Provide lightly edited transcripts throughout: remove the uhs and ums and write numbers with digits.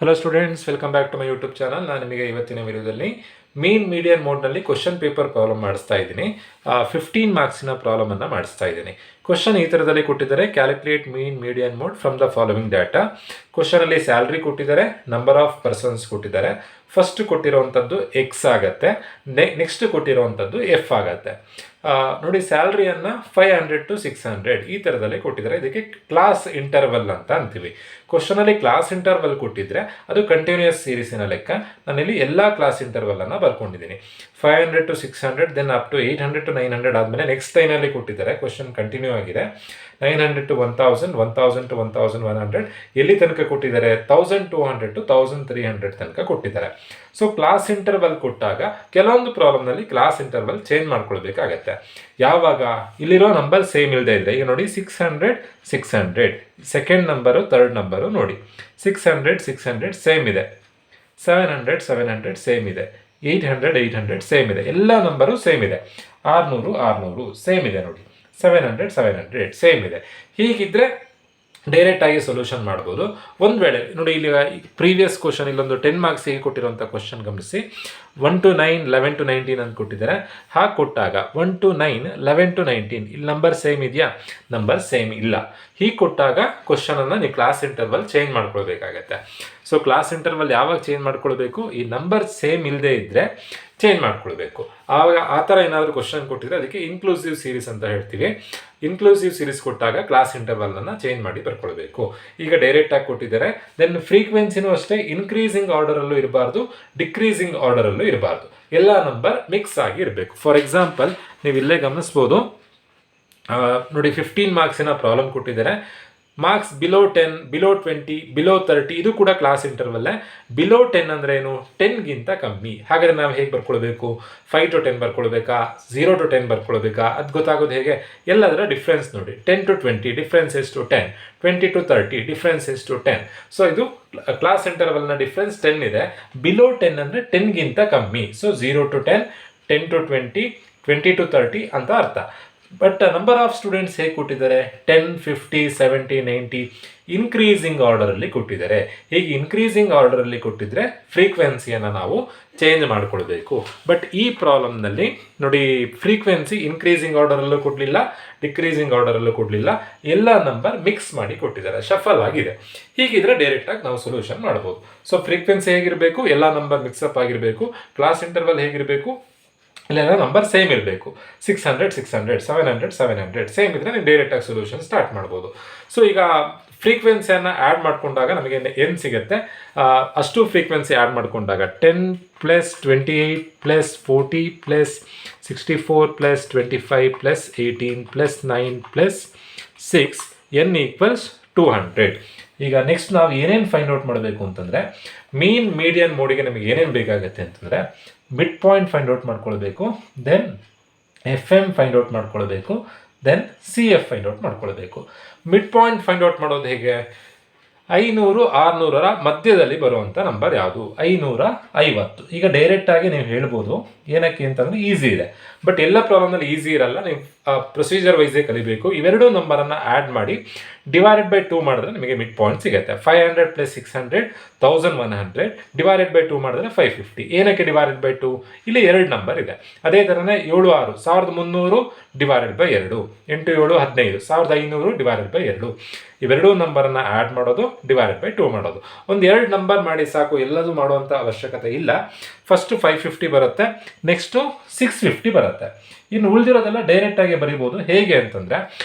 Hello students, welcome back to my YouTube channel. ನಾನು ನಿಮಗೆ ಇವತ್ತಿನ ವಿಡಿಯೋದಲ್ಲಿ ಮೀನ್ ಮೀಡಿಯನ್ ಮೋಡ್ನಲ್ಲಿ ಕ್ವಶನ್ ಪೇಪರ್ ಪ್ರಾಬ್ಲಮ್ ಮಾಡಿಸ್ತಾ ಇದ್ದೀನಿ. 15 ಮಾರ್ಕ್ಸಿನ ಪ್ರಾಬ್ಲಮನ್ನು ಮಾಡಿಸ್ತಾ ಇದ್ದೀನಿ. ಕ್ವಶನ್ ಈ ಥರದಲ್ಲಿ ಕೊಟ್ಟಿದ್ದಾರೆ: calculate mean median mode from the following data. ಕ್ವಶನಲ್ಲಿ salary ಕೊಟ್ಟಿದ್ದಾರೆ, ನಂಬರ್ ಆಫ್ ಪರ್ಸನ್ಸ್ ಕೊಟ್ಟಿದ್ದಾರೆ. ಫಸ್ಟ್ ಕೊಟ್ಟಿರೋವಂಥದ್ದು ಎಕ್ಸ್ ಆಗುತ್ತೆ, ನೆಕ್ಸ್ಟ್ ಕೊಟ್ಟಿರೋವಂಥದ್ದು ಎಫ್ ಆಗುತ್ತೆ. ನೋಡಿ, ಸ್ಯಾಲ್ರಿಯನ್ನು 500 to 600 ಈ ಥರದಲ್ಲಿ ಕೊಟ್ಟಿದ್ದಾರೆ. ಇದಕ್ಕೆ ಕ್ಲಾಸ್ ಇಂಟರ್ವಲ್ ಅಂತ ಅಂತೀವಿ. ಕ್ವಶನಲ್ಲಿ ಕ್ಲಾಸ್ ಇಂಟರ್ವಲ್ ಕೊಟ್ಟಿದ್ರೆ ಅದು ಕಂಟಿನ್ಯೂಯಸ್ ಸೀರೀಸಿನ ಲೆಕ್ಕ. ನಾನಿಲ್ಲಿ ಎಲ್ಲ class ಇಂಟರ್ವಲನ್ನು ಬರ್ಕೊಂಡಿದ್ದೀನಿ. 500 to 600, then up to 800 to 900 ಆದಮೇಲೆ ನೆಕ್ಸ್ಟ್ ಲೈನಲ್ಲಿ ಕೊಟ್ಟಿದ್ದಾರೆ. ಕ್ವಶನ್ ಕಂಟಿನ್ಯೂ ಆಗಿದೆ. 900 to 1000, 1000 to 1100, ಎಲ್ಲಿ ತನಕ ಕೊಟ್ಟಿದ್ದಾರೆ? 1200 to 1300 ತನಕ ಕೊಟ್ಟಿದ್ದಾರೆ. ಸೊ ಕ್ಲಾಸ್ ಇಂಟರ್ವಲ್ ಕೊಟ್ಟಾಗ ಕೆಲವೊಂದು ಪ್ರಾಬ್ಲಮ್ನಲ್ಲಿ ಕ್ಲಾಸ್ ಇಂಟರ್ವಲ್ ಚೇಂಜ್ ಮಾಡ್ಕೊಳ್ಬೇಕಾಗತ್ತೆ. ಯಾವಾಗ ಇಲ್ಲಿರೋ ನಂಬರ್ ಸೇಮ್ ಇಲ್ಲದೆ ಇದ್ದರೆ, ಈಗ ನೋಡಿ 600 600, ಸೆಕೆಂಡ್ ನಂಬರು ಥರ್ಡ್ ನಂಬರು ನೋಡಿ 600 600 ಸೇಮ್ ಇದೆ, 700 700 ಸೇಮ್ ಇದೆ, 800 800 ಸೇಮ್ ಇದೆ, ಎಲ್ಲ ನಂಬರು ಸೇಮ್ ಇದೆ, 600 600 ಸೇಮ್ ಇದೆ ನೋಡಿ, 700 700 ಸೇಮ್ ಇದೆ. ಹೀಗಿದ್ರೆ ಡೈರೆಕ್ಟಾಗಿ ಸೊಲ್ಯೂಷನ್ ಮಾಡ್ಬೋದು. ಒಂದು ವೇಳೆ ನೋಡಿ, ಇಲ್ಲಿ ಪ್ರೀವಿಯಸ್ ಕ್ವಶನ್ ಇಲ್ಲೊಂದು 10 ಮಾರ್ಕ್ಸಿಗೆ ಕೊಟ್ಟಿರುವಂಥ ಕ್ವಶನ್ ಗಮನಿಸಿ. 1 to 9, 11 to 19 ಅಂತ ಕೊಟ್ಟಿದ್ದಾರೆ. ಹಾಗೆ ಕೊಟ್ಟಾಗ 1 to 9, 11 to 19 ಇಲ್ಲಿ ನಂಬರ್ ಸೇಮ್ ಇದೆಯಾ? ನಂಬರ್ ಸೇಮ್ ಇಲ್ಲ. ಹೀಗೆ ಕೊಟ್ಟಾಗ ಕ್ವಶನನ್ನು ನೀವು class interval change ಮಾಡ್ಕೊಳ್ಬೇಕಾಗತ್ತೆ. So class interval ಯಾವಾಗ ಚೇಂಜ್ ಮಾಡ್ಕೊಳ್ಬೇಕು? ಈ ನಂಬರ್ ಸೇಮ್ ಇಲ್ಲದೆ ಇದ್ದರೆ ಚೇಂಜ್ ಮಾಡ್ಕೊಳ್ಬೇಕು. ಆವಾಗ ಆ ಥರ ಏನಾದರೂ ಕ್ವಶನ್ ಕೊಟ್ಟಿದ್ರೆ ಅದಕ್ಕೆ ಇನ್ಕ್ಲೂಸಿವ್ ಸೀರೀಸ್ ಅಂತ ಹೇಳ್ತೀವಿ. ಇನ್ಕ್ಲೂಸಿವ್ ಸೀರೀಸ್ ಕೊಟ್ಟಾಗ ಕ್ಲಾಸ್ ಇಂಟರ್ವಲನ್ನು ಚೇಂಜ್ ಮಾಡಿ ಬರ್ಕೊಳ್ಬೇಕು. ಈಗ ಡೈರೆಕ್ಟಾಗಿ ಕೊಟ್ಟಿದ್ದಾರೆ. ದೆನ್ ಫ್ರೀಕ್ವೆನ್ಸಿನೂ ಅಷ್ಟೇ ಇನ್ಕ್ರೀಸಿಂಗ್ ಆರ್ಡರಲ್ಲೂ ಇರಬಾರ್ದು, ಡಿಕ್ರೀಸಿಂಗ್ ಆರ್ಡರಲ್ಲೂ ಇರಬಾರ್ದು. ಎಲ್ಲ ನಂಬರ್ ಮಿಕ್ಸ್ ಆಗಿ ಇರಬೇಕು. ಫಾರ್ ಎಕ್ಸಾಂಪಲ್, ನೀವು ಇಲ್ಲೇ ಗಮನಿಸ್ಬೋದು ನೋಡಿ, 15 ಮಾರ್ಕ್ಸಿನ ಪ್ರಾಬ್ಲಮ್ ಕೊಟ್ಟಿದ್ದಾರೆ. ಮಾರ್ಕ್ಸ್ ಬಿಲೋ 10, ಬಿಲೋ 20, ಬಿಲೋ 30 ಇದು ಕೂಡ ಕ್ಲಾಸ್ ಇಂಟರ್ವಲ್ಲೇ. ಬಿಲೋ 10 ಅಂದರೆ ಏನು? 10ಗಿಂತ ಕಮ್ಮಿ. ಹಾಗಾದರೆ ನಾವು ಹೇಗೆ ಬರ್ಕೊಳ್ಬೇಕು? 5 to 10 ಬರ್ಕೊಳ್ಬೇಕಾ? 0 to 10 ಬರ್ಕೊಳ್ಬೇಕಾ? ಅದು ಗೊತ್ತಾಗೋದು ಹೇಗೆ? ಎಲ್ಲದರ ಡಿಫ್ರೆನ್ಸ್ ನೋಡಿ. 10 to 20 ಡಿಫ್ರೆನ್ಸ್ ಎಷ್ಟು? 10. 20 to 30 ಡಿಫ್ರೆನ್ಸ್ ಎಷ್ಟು? 10. ಸೊ ಇದು ಕ್ಲಾಸ್ ಇಂಟರ್ವಲ್ನ ಡಿಫ್ರೆನ್ಸ್ 10 ಇದೆ. ಬಿಲೋ 10 ಅಂದರೆ 10ಗಿಂತ ಕಮ್ಮಿ. ಸೊ 0 to 10, 10 to 20, 20 to 30 ಅಂತ ಅರ್ಥ. ಬಟ್ ನಂಬರ್ ಆಫ್ ಸ್ಟೂಡೆಂಟ್ಸ್ ಹೇಗೆ ಕೊಟ್ಟಿದ್ದಾರೆ? 10, 50, 70, 90 ಇನ್ಕ್ರೀಸಿಂಗ್ ಆರ್ಡರಲ್ಲಿ ಕೊಟ್ಟಿದ್ದಾರೆ. ಹೀಗೆ ಇನ್ಕ್ರೀಸಿಂಗ್ ಆರ್ಡರಲ್ಲಿ ಕೊಟ್ಟಿದ್ರೆ ಫ್ರೀಕ್ವೆನ್ಸಿಯನ್ನು ನಾವು ಚೇಂಜ್ ಮಾಡಿಕೊಳ್ಬೇಕು. ಬಟ್ ಈ ಪ್ರಾಬ್ಲಮ್ನಲ್ಲಿ ನೋಡಿ, ಫ್ರೀಕ್ವೆನ್ಸಿ ಇನ್ಕ್ರೀಸಿಂಗ್ ಆರ್ಡರಲ್ಲೂ ಕೊಡಲಿಲ್ಲ, ಡಿಕ್ರೀಸಿಂಗ್ ಆರ್ಡರಲ್ಲೂ ಕೊಡಲಿಲ್ಲ, ಎಲ್ಲ ನಂಬರ್ ಮಿಕ್ಸ್ ಮಾಡಿ ಕೊಟ್ಟಿದ್ದಾರೆ, ಶಫಲ್ ಆಗಿದೆ. ಹೀಗಿದ್ರೆ ಡೈರೆಕ್ಟಾಗಿ ನಾವು ಸೊಲ್ಯೂಷನ್ ಮಾಡ್ಬೋದು. ಸೊ ಫ್ರೀಕ್ವೆನ್ಸಿ ಹೇಗಿರಬೇಕು? ಎಲ್ಲ ನಂಬರ್ ಮಿಕ್ಸಪ್ ಆಗಿರಬೇಕು. ಕ್ಲಾಸ್ ಇಂಟರ್ವಲ್ ಹೇಗಿರಬೇಕು? ಇಲ್ಲೆಲ್ಲ ನಂಬರ್ ಸೇಮ್ ಇರಬೇಕು. 600 600, 700 700 ಸೇಮ್ ಇದ್ದರೆ ನೀವು ಡೈರೆಕ್ಟಾಗಿ ಸೊಲ್ಯೂಷನ್ ಸ್ಟಾರ್ಟ್ ಮಾಡ್ಬೋದು. ಸೊ ಈಗ ಫ್ರೀಕ್ವೆನ್ಸಿಯನ್ನು ಆ್ಯಡ್ ಮಾಡಿಕೊಂಡಾಗ ನಮಗೆ ಏನು ಸಿಗುತ್ತೆ? ಅಷ್ಟು ಫ್ರೀಕ್ವೆನ್ಸಿ ಆ್ಯಡ್ ಮಾಡಿಕೊಂಡಾಗ 10 + 28 + 40 + 64 + 25 + 18 + 9 + 6 n = 200. ಈಗ ನೆಕ್ಸ್ಟ್ ನಾವು ಏನೇನು ಫೈಂಡ್ ಔಟ್ ಮಾಡಬೇಕು ಅಂತಂದರೆ, ಮೀನ್ ಮೀಡಿಯನ್ ಮೋಡಿಗೆ ನಮಗೆ ಏನೇನು ಬೇಕಾಗುತ್ತೆ ಅಂತಂದರೆ, ಮಿಡ್ ಪಾಯಿಂಟ್ ಫೈಂಡ್ ಔಟ್ ಮಾಡ್ಕೊಳ್ಬೇಕು, then F M find out ಮಾಡ್ಕೊಳ್ಬೇಕು, then C F find out ಮಾಡ್ಕೊಳ್ಬೇಕು. ಮಿಡ್ ಪಾಯಿಂಟ್ ಫೈಂಡ್ ಔಟ್ ಮಾಡೋದು ಹೇಗೆ? 500 600ರ ಮಧ್ಯದಲ್ಲಿ ಬರುವಂಥ ನಂಬರ್ ಯಾವುದು? 550. ಈಗ ಡೈರೆಕ್ಟಾಗಿ ನೀವು ಹೇಳ್ಬೋದು, ಏನಕ್ಕೆ ಅಂತಂದರೆ ಈಸಿ ಇದೆ. ಬಟ್ ಎಲ್ಲ ಪ್ರಾಬ್ಲಮ್ನಲ್ಲಿ ಈಸಿ ಇರಲ್ಲ, ನೀವು ಪ್ರೊಸೀಜರ್ ವೈಸೇ ಕಲಿಬೇಕು. ಇವೆರಡೂ ನಂಬರನ್ನು ಆ್ಯಡ್ ಮಾಡಿ ಡಿವೈಡೆಡ್ ಬೈ 2 ಮಾಡಿದ್ರೆ ನಿಮಗೆ ಮಿಡ್ ಪಾಯಿಂಟ್ ಸಿಗುತ್ತೆ. 500 + 600 1100 ಡಿವೈಡೆಡ್ ಬೈ 2 ಮಾಡಿದ್ರೆ 550. ಏನಕ್ಕೆ ಡಿವೈಡೆಡ್ ಬೈ 2? ಇಲ್ಲಿ 2 ನಂಬರ್ ಇದೆ. ಅದೇ ಥರನೇ 7 6 1300 ಡಿವೈಡೆಡ್ ಬೈ 2, 8 7 15 1500 ಡಿವೈಡೆಡ್ ಬೈ 2. ಇವೆರಡೂ ನಂಬರನ್ನು ಆ್ಯಡ್ ಮಾಡೋದು, ಡಿವೈಡೆಡ್ ಬೈ 2 ಮಾಡೋದು. ಒಂದು 2 ನಂಬರ್ ಮಾಡಿ ಸಾಕು, ಎಲ್ಲದೂ ಮಾಡುವಂಥ ಅವಶ್ಯಕತೆ ಇಲ್ಲ. ಫಸ್ಟು 550 ಬರುತ್ತೆ, ನೆಕ್ಸ್ಟು 650 ಬರುತ್ತೆ. ಇನ್ನು ಉಳಿದಿರೋದೆಲ್ಲ ಡೈರೆಕ್ಟಾಗಿ ಬರೀಬೋದು. ಹೇಗೆ ಅಂತಂದರೆ,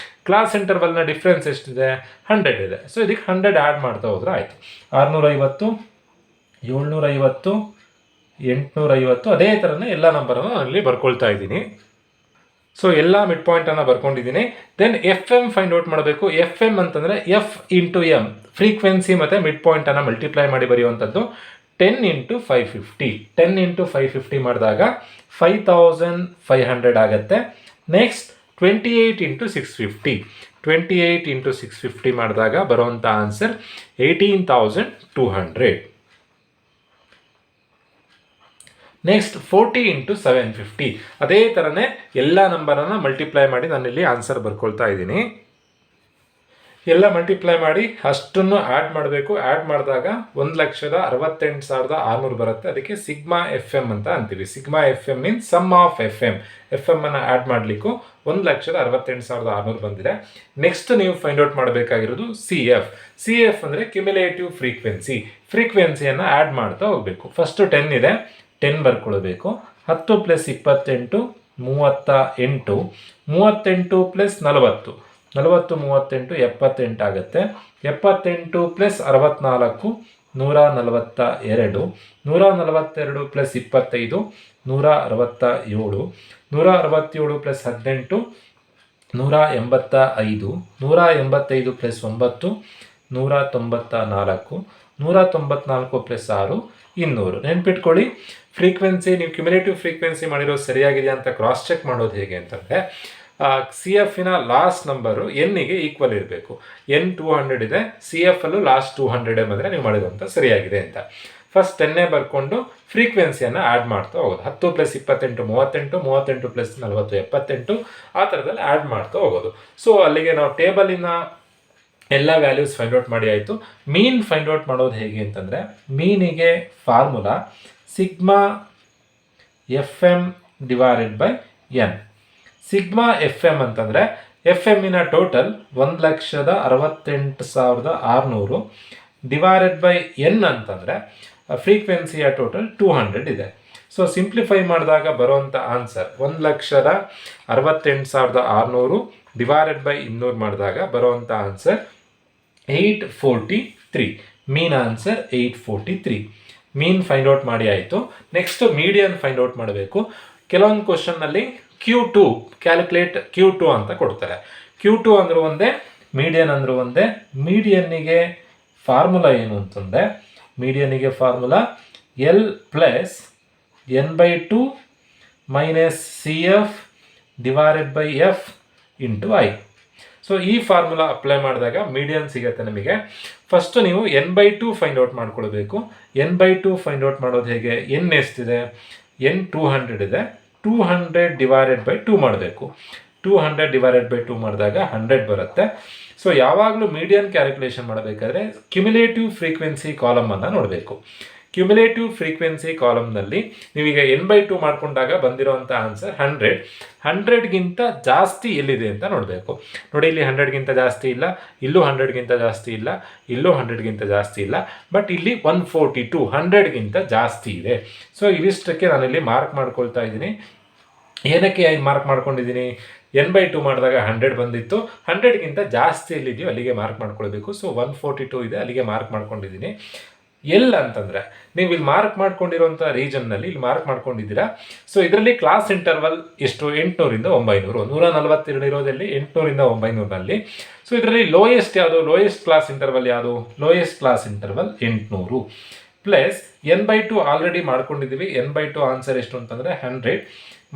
ಕ್ಲಾಸ್ ಇಂಟರ್ವಲ್ನ ಡಿಫ್ರೆನ್ಸ್ ಎಷ್ಟಿದೆ? 100 ಇದೆ. ಸೊ ಇದಕ್ಕೆ 100 ಆ್ಯಡ್ ಮಾಡ್ತಾ ಹೋದ್ರೆ ಆಯಿತು. 650 750 850 ಅದೇ ಥರನೇ ಎಲ್ಲ ನಂಬರನ್ನು ಅಲ್ಲಿ ಬರ್ಕೊಳ್ತಾ ಇದ್ದೀನಿ. ಸೊ ಎಲ್ಲ mid ಪಾಯಿಂಟನ್ನು ಬರ್ಕೊಂಡಿದ್ದೀನಿ. Then F M find out ಮಾಡಬೇಕು. ಎಫ್ ಎಮ್ ಅಂತಂದರೆ ಎಫ್ ಇಂಟು ಎಮ್, ಫ್ರೀಕ್ವೆನ್ಸಿ ಮತ್ತು ಮಿಡ್ ಪಾಯಿಂಟನ್ನು ಮಲ್ಟಿಪ್ಲೈ ಮಾಡಿ ಬರೆಯುವಂಥದ್ದು. 10 × 550, 10 × 550 ಮಾಡಿದಾಗ 5500 ಆಗುತ್ತೆ. ನೆಕ್ಸ್ಟ್ 28 × 650, 28 × 650 ಮಾಡಿದಾಗ ಬರುವಂಥ ಆನ್ಸರ್ 18200. ನೆಕ್ಸ್ಟ್ 40 × 750, ಅದೇ ಥರನೇ ಎಲ್ಲ ನಂಬರನ್ನು ಮಲ್ಟಿಪ್ಲೈ ಮಾಡಿ ನಾನಿಲ್ಲಿ ಆನ್ಸರ್ ಬರ್ಕೊಳ್ತಾ ಇದ್ದೀನಿ. ಎಲ್ಲ ಮಲ್ಟಿಪ್ಲೈ ಮಾಡಿ ಅಷ್ಟನ್ನು ಆ್ಯಡ್ ಮಾಡಬೇಕು. ಆ್ಯಡ್ ಮಾಡಿದಾಗ 1,68,600 ಬರುತ್ತೆ. ಅದಕ್ಕೆ ಸಿಗ್ಮಾ ಎಫ್ ಎಮ್ ಅಂತ ಅಂತೀವಿ. Sigma F M means some of F M. F M ಅನ್ನು ಆ್ಯಡ್ ಮಾಡಲಿಕ್ಕೂ 1,68,600 ಬಂದಿದೆ. ನೆಕ್ಸ್ಟ್ ನೀವು ಫೈಂಡ್ ಔಟ್ ಮಾಡಬೇಕಾಗಿರೋದು ಸಿ ಎಫ್. ಸಿ ಎಫ್ ಅಂದರೆ ಕ್ಯುಮ್ಯುಲೇಟಿವ್ ಫ್ರೀಕ್ವೆನ್ಸಿಯನ್ನು ಆ್ಯಡ್ ಮಾಡ್ತಾ ಹೋಗಬೇಕು. ಫಸ್ಟು 10 ಇದೆ, 10 ಬರ್ಕೊಳ್ಬೇಕು. 10 + 28 38, 38 + 40, 40 38 78 ಆಗುತ್ತೆ. 78 + 64 142, 142 + 25 167, 167 + 18 185, 185 + 9 194, 194 + 6 200. ನೆನ್ಪಿಟ್ಕೊಳ್ಳಿ, ಫ್ರೀಕ್ವೆನ್ಸಿ ನೀವು ಕ್ಯುಮ್ಯುಲೇಟಿವ್ ಫ್ರೀಕ್ವೆನ್ಸಿ ಮಾಡಿರೋದು ಸರಿಯಾಗಿದೆಯಾ ಅಂತ ಕ್ರಾಸ್ ಚೆಕ್ ಮಾಡೋದು ಹೇಗೆ ಅಂತಂದರೆ, ಸಿ ಎಫಿನ ಲಾಸ್ಟ್ ನಂಬರು ಎನ್ನಿಗೆ ಈಕ್ವಲ್ ಇರಬೇಕು. ಎನ್ 200 ಇದೆ, ಸಿ ಎಫ್ ಅಲ್ಲೂ ಲಾಸ್ಟ್ 200 ಬಂದರೆ ನೀವು ಮಾಡಿರೋಂಥ ಸರಿಯಾಗಿದೆ ಅಂತ. ಫಸ್ಟ್ 10 ಬರ್ಕೊಂಡು ಫ್ರೀಕ್ವೆನ್ಸಿಯನ್ನು ಆ್ಯಡ್ ಮಾಡ್ತಾ ಹೋಗೋದು. 10 + 28 38, 38 + 40 78, ಆ ಥರದಲ್ಲಿ ಆ್ಯಡ್ ಮಾಡ್ತಾ ಹೋಗೋದು. ಸೊ ಅಲ್ಲಿಗೆ ನಾವು ಟೇಬಲಿನ ಎಲ್ಲ ವ್ಯಾಲ್ಯೂಸ್ ಫೈಂಡ್ ಔಟ್ ಮಾಡಿ ಆಯಿತು. ಮೀನ್ ಫೈಂಡ್ ಔಟ್ ಮಾಡೋದು ಹೇಗೆ ಅಂತಂದರೆ, ಮೀನಿಗೆ formula sigma F M / N. Sigma F M ಅಂತಂದರೆ ಎಫ್ ಎಮ್ಮಿನ ಟೋಟಲ್ 1,68,600 / ಎನ್ ಅಂತಂದರೆ ಫ್ರೀಕ್ವೆನ್ಸಿಯ ಟೋಟಲ್ 200 ಇದೆ. ಸೊ ಸಿಂಪ್ಲಿಫೈ ಮಾಡಿದಾಗ ಬರುವಂಥ ಆನ್ಸರ್ 1,68,600 / 200 ಮಾಡಿದಾಗ ಬರುವಂಥ ಆನ್ಸರ್ 843. ಮೀನ್ ಆನ್ಸರ್ 843. ಮೀನ್ ಫೈಂಡ್ ಔಟ್ ಮಾಡಿ ಆಯಿತು. ನೆಕ್ಸ್ಟ್ ಮೀಡಿಯನ್ ಫೈಂಡ್ ಔಟ್ ಮಾಡಬೇಕು. ಕೆಲವೊಂದು ಕ್ವಶನ್ನಲ್ಲಿ Q2 ಕ್ಯಾಲ್ಕುಲೇಟ್ Q2 ಅಂತ ಕೊಡ್ತಾರೆ. Q2 ಅಂದರೂ ಒಂದೇ, ಮೀಡಿಯನ್ ಅಂದರೂ ಒಂದೇ. ಮೀಡಿಯನ್ನಿಗೆ ಫಾರ್ಮುಲಾ ಏನು ಅಂತಂದರೆ, ಮೀಡಿಯನ್ನಿಗೆ formula L + n/2 - CF / F × I. So ಈ ಫಾರ್ಮುಲಾ ಅಪ್ಲೈ ಮಾಡಿದಾಗ ಮೀಡಿಯನ್ ಸಿಗುತ್ತೆ ನಮಗೆ. ಫಸ್ಟು ನೀವು n/2 ಫೈಂಡ್ ಔಟ್ ಮಾಡ್ಕೊಳ್ಬೇಕು. n/2 ಫೈಂಡ್ ಔಟ್ ಮಾಡೋದು ಹೇಗೆ? ಎನ್ ಎಷ್ಟಿದೆ? ಎನ್ 200 ಇದೆ. 200 / 2 ಮಾಡಬೇಕು. 200 / 2 ಮಾಡಿದಾಗ 100 ಬರುತ್ತೆ. ಸೊ ಯಾವಾಗಲೂ ಮೀಡಿಯನ್ ಕ್ಯಾಲ್ಕುಲೇಷನ್ ಮಾಡಬೇಕಾದ್ರೆ ಕ್ಯುಮ್ಯುಲೇಟಿವ್ ಫ್ರೀಕ್ವೆನ್ಸಿ ಕಾಲಮನ್ನು ನೋಡಬೇಕು. ಕ್ಯುಮ್ಯುಲೇಟಿವ್ ಫ್ರೀಕ್ವೆನ್ಸಿ ಕಾಲಮ್ನಲ್ಲಿ ನೀವೀಗ n/2 ಮಾಡ್ಕೊಂಡಾಗ ಬಂದಿರೋಂಥ ಆನ್ಸರ್ 100. 100ಗಿಂತ ಜಾಸ್ತಿ ಎಲ್ಲಿದೆ ಅಂತ ನೋಡಬೇಕು. ನೋಡಿ, ಇಲ್ಲಿ 100ಗಿಂತ ಜಾಸ್ತಿ ಇಲ್ಲ, ಇಲ್ಲೂ 100ಗಿಂತ ಜಾಸ್ತಿ ಇಲ್ಲ, ಇಲ್ಲೂ 100ಗಿಂತ ಜಾಸ್ತಿ ಇಲ್ಲ, ಬಟ್ ಇಲ್ಲಿ 142 100ಗಿಂತ ಜಾಸ್ತಿ ಇದೆ. ಸೊ ಇವಿಷ್ಟಕ್ಕೆ ನಾನಿಲ್ಲಿ ಮಾರ್ಕ್ ಮಾಡ್ಕೊಳ್ತಾ ಇದ್ದೀನಿ. ಏನಕ್ಕೆ ಮಾರ್ಕ್ ಮಾಡ್ಕೊಂಡಿದ್ದೀನಿ? n/2 ಮಾಡಿದಾಗ 100 ಬಂದಿತ್ತು. 100ಗಿಂತ ಜಾಸ್ತಿ ಎಲ್ಲಿದೆಯೋ ಅಲ್ಲಿಗೆ ಮಾರ್ಕ್ ಮಾಡ್ಕೊಳ್ಬೇಕು. ಸೊ 142 ಇದೆ, ಅಲ್ಲಿಗೆ ಮಾರ್ಕ್ ಮಾಡ್ಕೊಂಡಿದ್ದೀನಿ. ಎಲ್ ಅಂತಂದರೆ ನೀವು ಇಲ್ಲಿ ಮಾರ್ಕ್ ಮಾಡ್ಕೊಂಡಿರೋಂಥ ರೀಜನ್ನಲ್ಲಿ ಇಲ್ಲಿ ಮಾರ್ಕ್ ಮಾಡ್ಕೊಂಡಿದ್ದೀರಾ. ಸೊ ಇದರಲ್ಲಿ ಕ್ಲಾಸ್ ಇಂಟರ್ವಲ್ ಎಷ್ಟು? 800 ರಿಂದ 900. 142 ಇರೋದಲ್ಲಿ 800 ರಿಂದ 900ನಲ್ಲಿ. ಸೊ ಇದರಲ್ಲಿ ಲೋಯೆಸ್ಟ್ ಯಾವುದು? ಲೋಯೆಸ್ಟ್ ಕ್ಲಾಸ್ ಇಂಟರ್ವಲ್ ಯಾವುದು? Lowest class interval 800 plus n/2 already ಮಾಡ್ಕೊಂಡಿದ್ದೀವಿ. n/2 ಆನ್ಸರ್ ಎಷ್ಟು ಅಂತಂದರೆ 100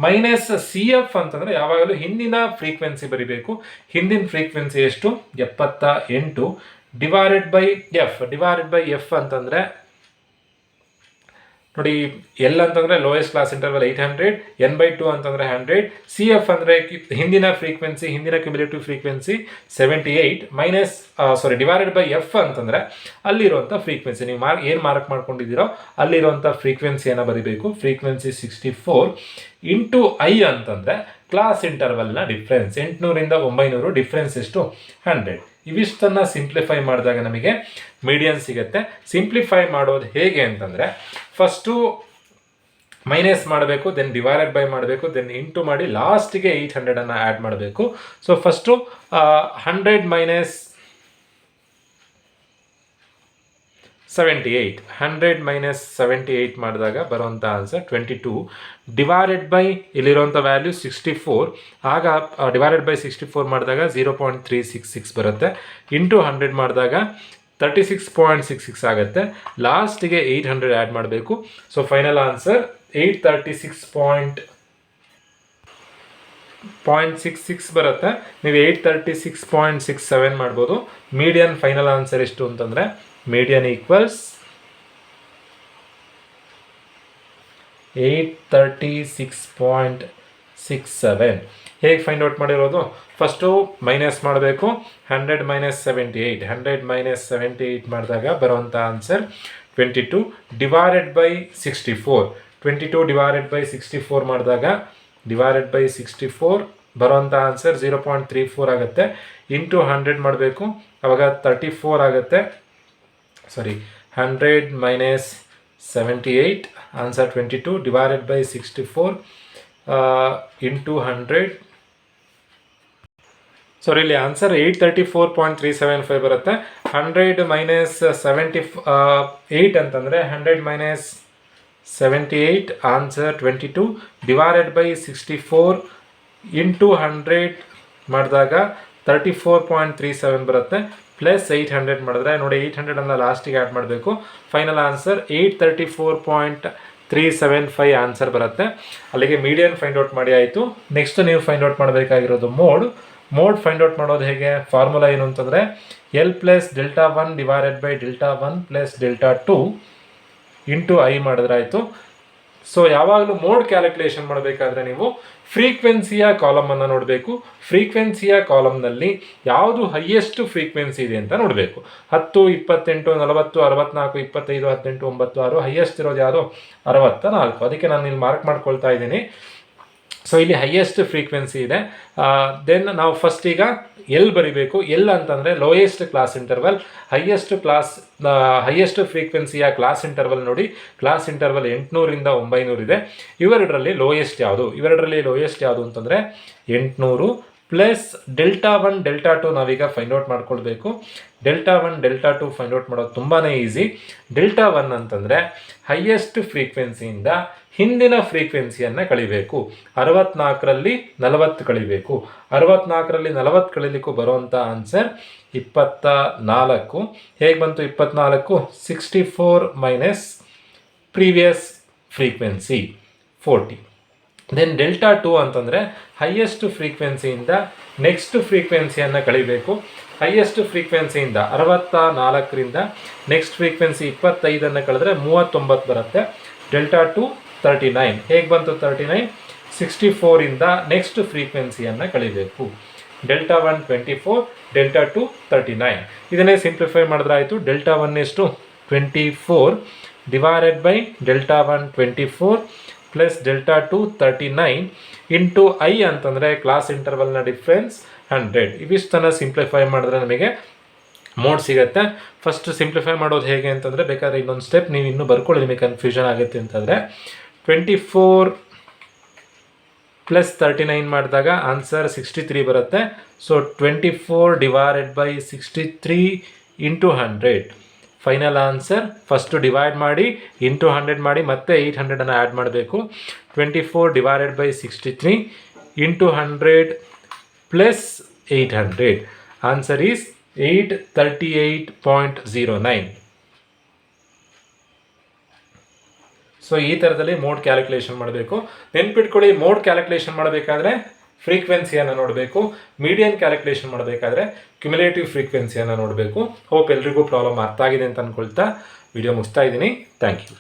ಮೈನಸ್ ಸಿ ಎಫ್ ಅಂತಂದರೆ ಯಾವಾಗಲೂ ಹಿಂದಿನ ಫ್ರೀಕ್ವೆನ್ಸಿ ಬರಿಬೇಕು. ಹಿಂದಿನ ಫ್ರೀಕ್ವೆನ್ಸಿ ಎಷ್ಟು? 78 / F ಅಂತಂದರೆ ನೋಡಿ, ಎಲ್ ಅಂತಂದರೆ ಲೋಯೆಸ್ಟ್ ಕ್ಲಾಸ್ ಇಂಟರ್ವಲ್ 800, n/2 ಅಂತಂದರೆ 100, ಸಿ ಎಫ್ ಅಂದರೆ ಹಿಂದಿನ ಫ್ರೀಕ್ವೆನ್ಸಿ, ಹಿಂದಿನ ಕ್ಯುಮ್ಯುಲೇಟಿವ್ ಫ್ರೀಕ್ವೆನ್ಸಿ 78 / F ಅಂತಂದರೆ ಅಲ್ಲಿರುವಂಥ ಫ್ರೀಕ್ವೆನ್ಸಿ. ನೀವು ಏನು ಮಾರ್ಕ್ ಮಾಡ್ಕೊಂಡಿದ್ದೀರೋ ಅಲ್ಲಿರುವಂಥ ಫ್ರೀಕ್ವೆನ್ಸಿಯನ್ನು ಬರೀಬೇಕು. ಫ್ರೀಕ್ವೆನ್ಸಿ 64 × I ಅಂತಂದರೆ ಕ್ಲಾಸ್ ಇಂಟರ್ವಲ್ನ ಡಿಫ್ರೆನ್ಸ್. 800 ರಿಂದ 900 ಡಿಫ್ರೆನ್ಸ್ ಎಷ್ಟು? 100. ಇವಿಷ್ಟನ್ನು ಸಿಂಪ್ಲಿಫೈ ಮಾಡಿದಾಗ ನಮಗೆ ಮೀಡಿಯನ್ ಸಿಗುತ್ತೆ. ಸಿಂಪ್ಲಿಫೈ ಮಾಡೋದು ಹೇಗೆ ಅಂತಂದರೆ, ಫಸ್ಟು ಮೈನಸ್ ಮಾಡಬೇಕು, ದೆನ್ ಡಿವೈಡೆಡ್ ಬೈ ಮಾಡಬೇಕು, ದೆನ್ ಇಂಟು ಮಾಡಿ ಲಾಸ್ಟಿಗೆ 800 ಆ್ಯಡ್ ಮಾಡಬೇಕು. ಸೊ ಫಸ್ಟು 100 - 78 100 - 78 ಮಾಡಿದಾಗ ಬರುವಂಥ ಆನ್ಸರ್ 22 ಡಿವೈಡೆಡ್ ಬೈ ಇಲ್ಲಿರುವಂಥ ವ್ಯಾಲ್ಯೂ 64. ಆಗ ಡಿವೈಡೆಡ್ ಬೈ 64 ಮಾಡಿದಾಗ 0.366 ಬರುತ್ತೆ. ಇಂಟು 100 ಮಾಡಿದಾಗ 36.66 ಆಗುತ್ತೆ. ಲಾಸ್ಟಿಗೆ 800 ಆ್ಯಡ್ ಮಾಡಬೇಕು. ಸೊ ಫೈನಲ್ ಆನ್ಸರ್ 836.66 ಬರುತ್ತೆ. ನೀವು 836.67 ಮಾಡ್ಬೋದು. ಮೀಡಿಯನ್ ಫೈನಲ್ ಆನ್ಸರ್ ಎಷ್ಟು ಅಂತಂದರೆ, ಮೀಡಿಯನ್ ಈಕ್ವಲ್ಸ್ 836.67. ಹೇಗೆ ಫೈಂಡ್ ಔಟ್ ಮಾಡಿರೋದು, ಫಸ್ಟು ಮೈನಸ್ ಮಾಡಬೇಕು. 100 ಮೈನಸ್ 78, 100 ಮೈನಸ್ 78 ಮಾಡಿದಾಗ ಬರುವಂಥ answer 22 divided by 64. 22 divided by 64 ಮಾಡಿದಾಗ ಡಿವೈಡೆಡ್ ಬೈ 64 ಬರುವಂಥ ಆನ್ಸರ್ 0.34 ಆಗುತ್ತೆ. ಇಂಟು 100 ಮಾಡಬೇಕು, ಅವಾಗ 34 ಆಗುತ್ತೆ. ಸಾರಿ, 100 minus 78 answer 22 divided by 64 into 100. ಸಾರಿ, ಇಲ್ಲಿ ಆನ್ಸರ್ 834.375 ಬರುತ್ತೆ. 100 ಮೈನಸ್ 78 ಅಂತಂದರೆ 100 minus 78 answer 22 divided by 64 into 100 ಮಾಡಿದಾಗ 34.37 ಬರುತ್ತೆ. ಪ್ಲಸ್ 800 ಮಾಡಿದ್ರೆ ನೋಡಿ, 800 ಲಾಸ್ಟಿಗೆ ಆ್ಯಡ್ ಮಾಡಬೇಕು. ಫೈನಲ್ ಆನ್ಸರ್ 834.375 ಆನ್ಸರ್ ಬರುತ್ತೆ. ಅಲ್ಲಿಗೆ ಮೀಡಿಯನ್ ಫೈಂಡ್ ಔಟ್ ಮಾಡಿ ಆಯಿತು. ನೆಕ್ಸ್ಟ್ ನೀವು ಫೈಂಡ್ ಔಟ್ ಮಾಡಬೇಕಾಗಿರೋದು ಮೋಡ್ ಫೈಂಡ್ ಔಟ್ ಮಾಡೋದು ಹೇಗೆ? ಫಾರ್ಮುಲಾ ಏನು ಅಂತಂದರೆ L plus delta 1 divided by delta 1 plus delta 2 into I ಮಾಡಿದ್ರೆ ಆಯಿತು. ಸೊ ಯಾವಾಗಲೂ ಮೋಡ್ ಕ್ಯಾಲ್ಕುಲೇಷನ್ ಮಾಡಬೇಕಾದ್ರೆ ನೀವು ಫ್ರೀಕ್ವೆನ್ಸಿಯ ಕಾಲಮನ್ನು ನೋಡಬೇಕು. ಫ್ರೀಕ್ವೆನ್ಸಿಯ ಕಾಲಮ್ನಲ್ಲಿ ಯಾವುದು ಹೈಯೆಸ್ಟ್ ಫ್ರೀಕ್ವೆನ್ಸಿ ಇದೆ ಅಂತ ನೋಡಬೇಕು. 10, 28, 40, 64, 25, 18, 9, 6 ಹೈಯೆಸ್ಟ್ ಇರೋದು ಯಾವುದು? 64. ಅದಕ್ಕೆ ನಾನು ಇಲ್ಲಿ ಮಾರ್ಕ್ ಮಾಡ್ಕೊಳ್ತಾ ಇದ್ದೀನಿ. ಸೊ ಇಲ್ಲಿ ಹೈಯೆಸ್ಟ್ ಫ್ರೀಕ್ವೆನ್ಸಿ ಇದೆ. ದೆನ್ ನಾವು ಫಸ್ಟ್ ಈಗ ಎಲ್ ಬರಿಬೇಕು. ಎಲ್ ಅಂತಂದರೆ lowest class interval. Highest ಫ್ರೀಕ್ವೆನ್ಸಿಯ class interval ನೋಡಿ, ಕ್ಲಾಸ್ ಇಂಟರ್ವಲ್ 800ರಿಂದ 900 ಇದೆ. ಇವೆರಡರಲ್ಲಿ ಲೋಯೆಸ್ಟ್ ಯಾವುದು ಅಂತಂದರೆ 800 ಪ್ಲಸ್ ಡೆಲ್ಟಾ 1 ಡೆಲ್ಟಾ 2 ನಾವೀಗ ಫೈಂಡ್ ಔಟ್ ಮಾಡ್ಕೊಳ್ಬೇಕು. ಡೆಲ್ಟಾ 1 ಡೆಲ್ಟಾ 2 ಫೈಂಡ್ ಔಟ್ ಮಾಡೋದು ತುಂಬಾ ಈಸಿ. ಡೆಲ್ಟಾ 1 ಅಂತಂದರೆ ಹೈಯೆಸ್ಟ್ ಫ್ರೀಕ್ವೆನ್ಸಿಯಿಂದ ಹಿಂದಿನ ಫ್ರೀಕ್ವೆನ್ಸಿಯನ್ನು ಕಳಿಬೇಕು. 64ರಲ್ಲಿ 40 ಕಳಿಬೇಕು. 64ರಲ್ಲಿ 40 ಕಳಿಲಿಕ್ಕೂ ಬರುವಂಥ ಆನ್ಸರ್ 24. ಹೇಗೆ ಬಂತು 24? 64 minus previous frequency 40. Then delta 2 ಅಂತಂದರೆ highest ಫ್ರೀಕ್ವೆನ್ಸಿಯಿಂದ next ಫ್ರೀಕ್ವೆನ್ಸಿಯನ್ನು ಕಳಿಬೇಕು. Highest ಫ್ರೀಕ್ವೆನ್ಸಿಯಿಂದ 64ರಿಂದ next frequency 25 ಕಳೆದ್ರೆ 39 ಬರುತ್ತೆ. ಡೆಲ್ಟಾ 2 39. ಹೇಗೆ ಬಂತು 39? 64ಇಂದ ನೆಕ್ಸ್ಟ್ ಫ್ರೀಕ್ವೆನ್ಸಿಯನ್ನು ಕಳಿಬೇಕು. Delta 1 24, delta 2 39. ಇದನ್ನೇ ಸಿಂಪ್ಲಿಫೈ ಮಾಡಿದ್ರೆ ಆಯಿತು. ಡೆಲ್ಟಾ 1 ಎಷ್ಟು? 24 divided by delta 1 24 plus delta 2 39 into I ಅಂತಂದರೆ ಕ್ಲಾಸ್ ಇಂಟರ್ವಲ್ನ ಡಿಫ್ರೆನ್ಸ್ 100. ಇವಿಷ್ಟನ್ನು ಸಿಂಪ್ಲಿಫೈ ಮಾಡಿದ್ರೆ ನಮಗೆ ಮೋಡ್ ಸಿಗುತ್ತೆ. ಫಸ್ಟ್ ಸಿಂಪ್ಲಿಫೈ ಮಾಡೋದು ಹೇಗೆ ಅಂತಂದರೆ, ಬೇಕಾದರೆ ಇನ್ನೊಂದು ಸ್ಟೆಪ್ ನೀವು ಇನ್ನೂ ಬರ್ಕೊಳ್ಳಿ, ನಿಮಗೆ ಕನ್ಫ್ಯೂಷನ್ ಆಗುತ್ತೆ ಅಂತಂದರೆ 24 ಪ್ಲಸ್ 39 ಮಾಡಿದಾಗ ಆನ್ಸರ್ 63 ಬರುತ್ತೆ. So 24 divided by 63 into 100. Final answer first divide ಮಾಡಿ ಇಂಟು 100 ಮಾಡಿ ಮತ್ತೆ 800 ಆ್ಯಡ್ ಮಾಡಬೇಕು. 24 divided by 63 into 100 plus 800. Answer is 838.09. So ಈ ಥರದಲ್ಲಿ ಮೋಡ್ ಕ್ಯಾಲ್ಕುಲೇಷನ್ ಮಾಡಬೇಕು. ನೆನ್ಪಿಟ್ಕೊಳ್ಳಿ, ಮೋಡ್ ಕ್ಯಾಲ್ಕುಲೇಷನ್ ಮಾಡಬೇಕಾದ್ರೆ ಫ್ರೀಕ್ವೆನ್ಸಿಯನ್ನು ನೋಡಬೇಕು. ಮೀಡಿಯನ್ ಕ್ಯಾಲ್ಕುಲೇಷನ್ ಮಾಡಬೇಕಾದ್ರೆ ಕ್ಯುಮುಲೇಟಿವ್ ಫ್ರೀಕ್ವೆನ್ಸಿಯನ್ನು ನೋಡಬೇಕು. ಹೋಪ್ ಎಲ್ರಿಗೂ ಪ್ರಾಬ್ಲಮ್ ಅರ್ಥ ಆಗಿದೆ ಅಂತ ಅಂದ್ಕೊಳ್ತಾ ವಿಡಿಯೋ ಮುಗಿಸ್ತಾ ಇದ್ದೀನಿ. Thank you.